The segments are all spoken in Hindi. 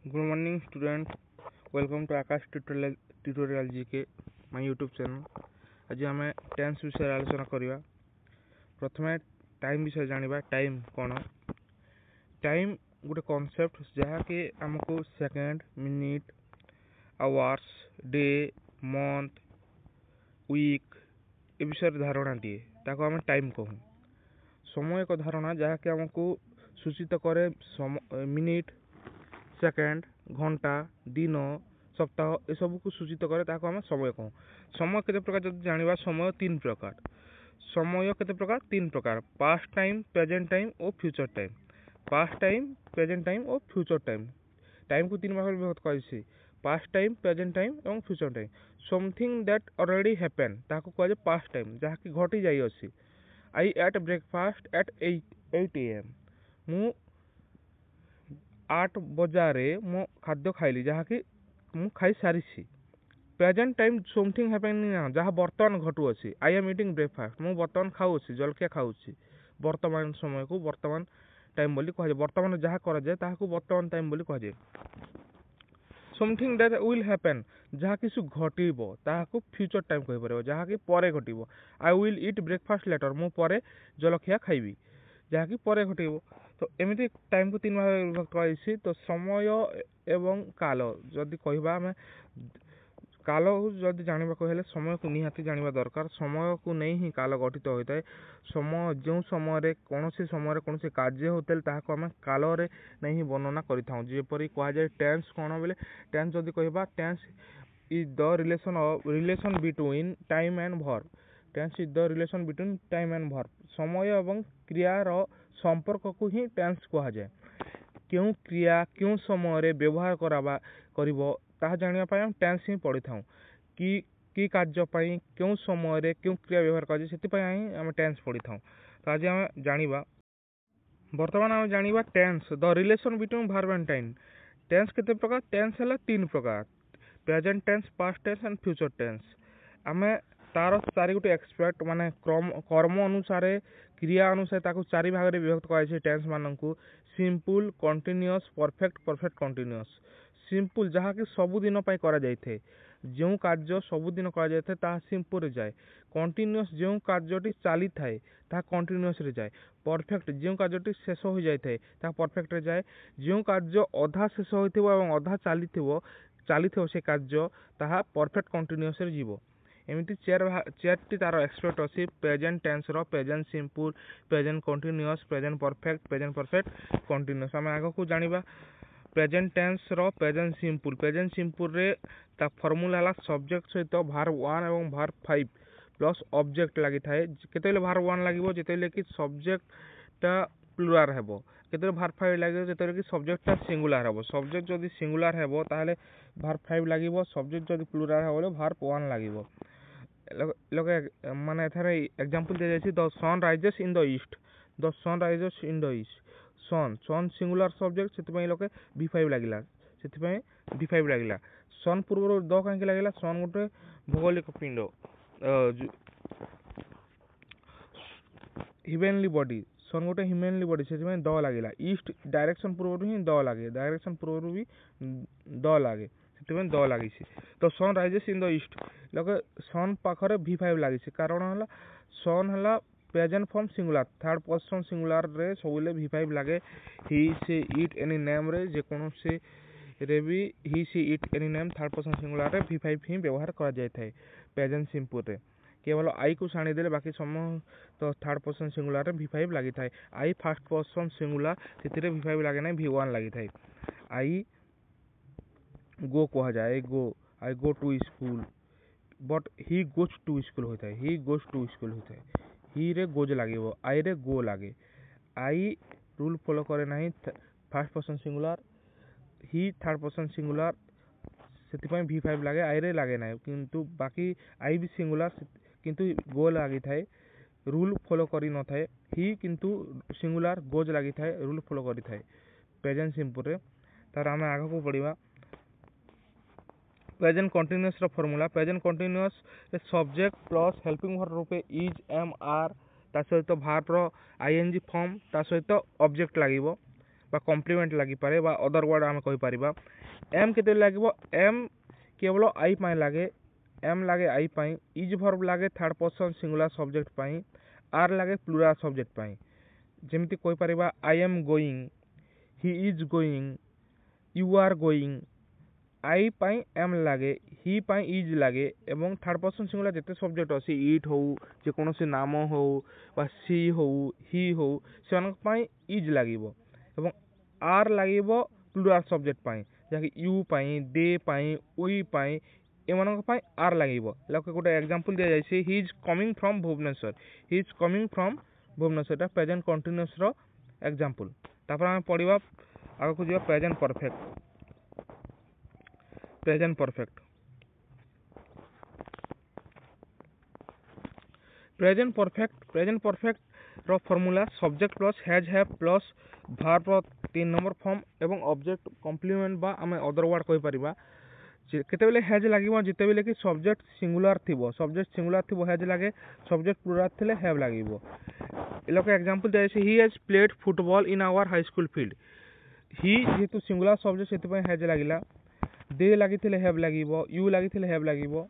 Good morning, student. Welcome to Akash Tutorial GK, my YouTube channel. आज आम टेन्स विषय आलोचना करवा। प्रथम टाइम विषय जाना। टाइम कौन? टाइम गोटे कॉन्सेप्ट जहाँकि आमको second, minute, hours, day, month, week ए विषय धारणा दिए ताको आम टाइम कहूँ। समय एक धारणा जहाँकि आमको सूचित करे मिनिट, सेकेंड, घंटा, दिन, सप्ताह ए सब को सूचित करे ताको आम समय कहूँ। समय केते प्रकार जब जानिबा समय तीन प्रकार। समय केते प्रकार? तीन प्रकार। पास्ट टाइम, प्रेजेंट टाइम और future time. Past time, present time और फ्यूचर टाइम। टाइम को तीन भाग में विभक्त कराइछि। पास्ट टाइम, प्रेजेंट टाइम और future time. Something that already happen ताको कहै पास्ट टाइम जहाँकि घटी जाई अछि। आई एट ब्रेकफास्ट एट 8 AM। मु 8 बजारे मो खाद्य खाइली जहाँकि मु खाई सारी। प्रेजेंट टाइम समथिंग हैपेनिंग जहाँ वर्तमान घटू अछि। आई एम इटिंग ब्रेकफास्ट मु वर्तमान खाऊ जलखिया खाऊ। वर्तमान समय को वर्तमान टाइम बोली कह। वर्तमान जहाँ कर जाए ताहाको वर्तमान टाइम बोली कह। समथिंग दैट विल हैपेन जहाँ किछु घटिबो ताहाको फ्यूचर टाइम कहि परबो जहाँ कि परे घटिबो। I will it breakfast later मु परे जलखिया खाइबी जहाँ कि परे घटिबो। तो एमिति टाइम को तीन भाग विभक्त कराइछि। तो समय एवं काल जदि कहबा हमें काल जदि जानिबा हेले समय को निहाती जानिबा दरकार। समय को नहीं ही काल गठित होता है। समय जो समय कौनसी समय कौनसी कार्य होते ताहाको आम काल रे नहीं वर्णना करिथाउ। जेपरि कहा जाए टेंस कौन बोले टेंस जदि कहबा tense is the relation between time and verb. Tense is the relation between time and verb. समय एवं क्रियार संपर्क को ही टेंस कहा जाए। क्यों क्रिया क्यों समय व्यवहार करिबो ताहा जानिबा पय हम टेंस ही पढ़ी थाउ। की कार्य पय क्यों समय क्यों क्रिया व्यवहार कर सेति पय हम टेंस पढ़ी थाउ। तो आज हम जानिबा वर्तमान हम जानिबा tense the relation between verb and time. Tense केते प्रकार? टेंस हला तीन प्रकार। Present tense, past tense and future tense. आमे तार चारि गोटे एक्सपेक्ट माने कर्म अनुसार क्रिया अनुसार ताको चारि भाग रे विभक्त कराइ छै टेंस माननकु। Simple, continuous, perfect, perfect continuous. Simple जहाँ कि सबुदिन करा जाए जो कार्य सबुदिन करा जाए ताहा सिंपल रे जाए। कंटीन्यूअस जो कार्यटी चली थाए ताहा कंटीन्यूअस रे जाए। परफेक्ट जो कार्यटी शेष हो जाए ताहा परफेक्ट रे जाए। जो कार्य अधा शेष होइथिबो एवं अधा चली से कार्य ताहा परफेक्ट कंटीन्यूअस रे जीवो। एमिति चारटी तार एक्सपेक्ट अछि। प्रेजेंट टेंस रो present simple, present continuous, present perfect continuous. हम आगो को जानिबा प्रेजेंट टेंस रो प्रेजेंट सिंपल। प्रेजेंट सिंपल रे ता फार्मूला हला सब्जेक्ट सहित वर्ब 1 एवं वर्ब 5 प्लस ऑब्जेक्ट लागि थाए। केतेले वर्ब 1 लागिबो जेतेले कि सब्जेक्ट ता प्लुराल हेबो। केतेले वर्ब 5 लागिबो जेतेले कि सब्जेक्ट ता सिंगुलर हेबो। सब्जेक्ट जदि सिंगुलर हेबो ताहाले वर्ब 5 लागिबो। सब्जेक्ट जदि प्लुराल हेबो वर्ब 1 लागिबो। लोग माने एथारे एग्जांपल दे जायछि the sun rises in the east. The sun rises in the east. Sun singular subject सेति लोके V5 लागिला। सेति V5 लागिला। सन पूर्व द काहे लागिला? सन गोटे भौगोलिक पिंड हिवेनली बॉडी। सन गोटे हिवेनली बॉडी सेति द लागिला। ईस्ट डायरेक्शन पूर्व ही द लागे। डायरेक्शन पूर्व भी द लागे सेति द लागिछि। तो sun rises in the east लोके सन पाखरे V5 लागिछि। कारण हला सन हला present form singular. Third person singular रे सबले V5 लागे। ही से इट एनी नेम रे जे कोनो से रे भी ही से it any name third person singular रे V5 ही व्यवहार करा जाय थाए। प्रेजेंट सिंपल रे केवल आई को साणी देले बाकी सम तो थर्ड पर्सन सिंगुलर रे V5 लागि थाए। आई फर्स्ट पर्सन सिंगुलर सेतिरे V5 लागे नै V1 लागि थाए। आई गो कहा जाए गो। I go to school but he goes to school होता है। ही गोज टू स्कूल होता है। ही रे गोज लागिबो। आई रे गो लागे। आई रूल फॉलो करे नाही फर्स्ट पर्सन सिंगुलर। ही थर्ड पर्सन सिंगुलर सेति पय V5 लागे। आई रे लागे नाही किंतु बाकी आई भी सिंगुलर किंतु गो लागी थाए। रूल फॉलो करी न थाए। ही किंतु सिंगुलर गोज लागी थाए रूल फॉलो करी थाए। प्रेजेंट सिंपल रे तार हम आगो को पढिबा प्रेजेंट कंटीन्यूअस रो फार्मूला। प्रेजेंट कंटीन्यूअस रे सब्जेक्ट प्लस हेल्पिंग वर्ब रूपे इज एम आर ता सहित वर्ब रो आईएनजी फॉर्म ता सहित ऑब्जेक्ट लागिबो। बा कॉम्प्लीमेंट लगी पारे बा अदर वर्ड आम कहि परिबा एम केते लागबो एम केवल आई पाए लागे एम लागे आई पाए इज वर्ब लागे थर्ड पर्सन सिंगुलर सब्जेक्ट पाए आर लागे प्लुरल सब्जेक्ट पाए जेमिति कहि परिबा I am going he is going you are going I पाई एम लागे ही पाई इज लागे एवं थर्ड पर्सन सिंगुलर जेते सब्जेक्ट अछि इट हो जे कोनोसी नाम हो बा सी हो ही हो सेमान पाई इज लागिवो एवं आर लागिवो प्लुरल सब्जेक्ट पाई जाकि you pi they pi we पाई एमान पाई आर लागिवो लके गोटे एग्जांपल दिया जायछि he is coming from Bhubaneswar he is coming from Bhubaneswar ता प्रेजेंट कंटीन्यूअस रो एग्जांपल तापर हम पढिबा आगो को जिवा present perfect present perfect present perfect रो formula subject plus has have plus verb रो 3 नंबर फॉर्म एवं ऑब्जेक्ट कॉम्प्लीमेंट बा आमे अदर वर्ड कहि परिबा केते बेले हैज लागिवो जेते बेले कि सब्जेक्ट सिंगुलर थिबो हैज लागे सब्जेक्ट प्लुरल थिले हैव लागिवो एलोके एग्जांपल दे छै he has played football in our high school field he जेतु सिंगुलर सब्जेक्ट सेति पय हैज लागिला दे लागिथिले हैव लागिवो यू लागिथिले हैव लागिवो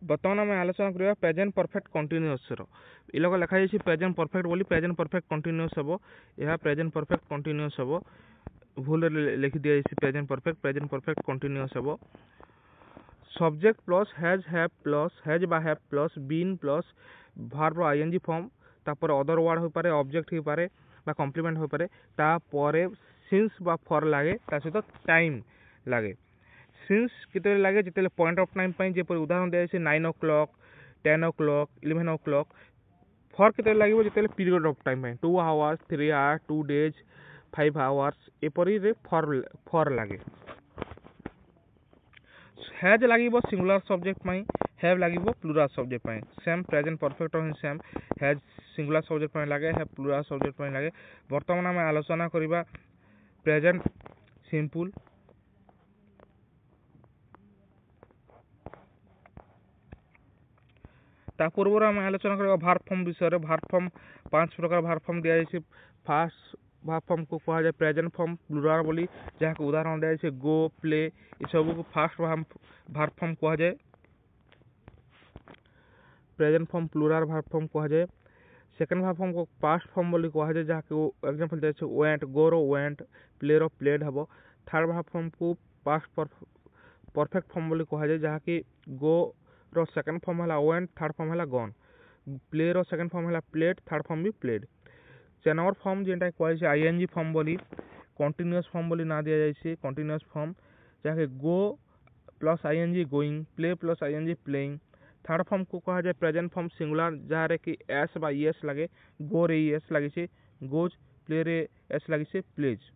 बर्तमान आम आलोचना करिया प्रेजेंट परफेक्ट कंटीन्यूअस रो इ लोग लिखा जायछि प्रेजेंट परफेक्ट बोली प्रेजेंट परफेक्ट कंटीन्यूअस हबो यह प्रेजेंट परफेक्ट कंटीन्यूअस हबो भूल लिखि दिया जायछि प्रेजेंट परफेक्ट कंटीन्यूअस हबो सब्जेक्ट प्लस हैज बा have plus been plus verb ING form तापर अदर वर्ड हो पारे ऑब्जेक्ट हो पारे बा कॉम्प्लीमेंट हो पारे तापर सिंस बा फॉर लागे ता सहित टाइम लागे सिंस केते लागे जेते पॉइंट ऑफ टाइम पई जेपर उदाहरण दे छै 9 o'clock 10 o'clock 11 o'clock फॉर केते लागेबो जेते पीरियड ऑफ टाइम पई 2 hours 3 hours 2 days 5 hours एपरी रे फॉर लागे हैज लागिबो सिंगुलर सब्जेक्ट पई हैव लागिबो प्लुरल सब्जेक्ट पई सेम प्रेजेंट परफेक्ट और सेम हैज सिंगुलर सब्जेक्ट पई लागे हैव प्लुरल सब्जेक्ट पई लागे वर्तमान हम आलोचना करिबा प्रेजेंट सिंपल ता पूर्व हम आलोचना करिबा वर्ब फॉर्म विषय रे वर्ब फॉर्म 5 प्रकार वर्ब फॉर्म दिया जायछि फर्स्ट वर्ब फॉर्म को कहा जाय प्रेजेंट फॉर्म प्लुरल बोली जहा के उदाहरण दिया जायछि गो प्ले इ सब को फर्स्ट वर्ब फॉर्म कहा जाय present form plural verb form कहा जाय सेकंड वर्ब फॉर्म को पास्ट फॉर्म बोली कहा जाय जहा के एग्जांपल दिया जायछि वेंट गो रो वेंट प्ले रो प्लेड हबो थर्ड वर्ब फॉर्म को पास्ट परफेक्ट फॉर्म बोली कहा जाय जहा कि गो रो सेकंड फॉर्म हला वेंट थर्ड फॉर्म हला गॉन प्ले रो सेकंड फॉर्म हला प्लेड थर्ड फॉर्म भी प्लेड चेनर फॉर्म जेंटा कहा जाय आईएनजी फॉर्म बोली कंटीन्यूअस फॉर्म बोली ना दिया जायछि कंटीन्यूअस फॉर्म जहा के go plus ING going play plus ING playing third form को कहा जाय प्रेजेंट फॉर्म सिंगुलर जहा रे कि एस बा एस लागे गो रे एस लागे छै गोज प्ले रे एस लागे छै प्लेज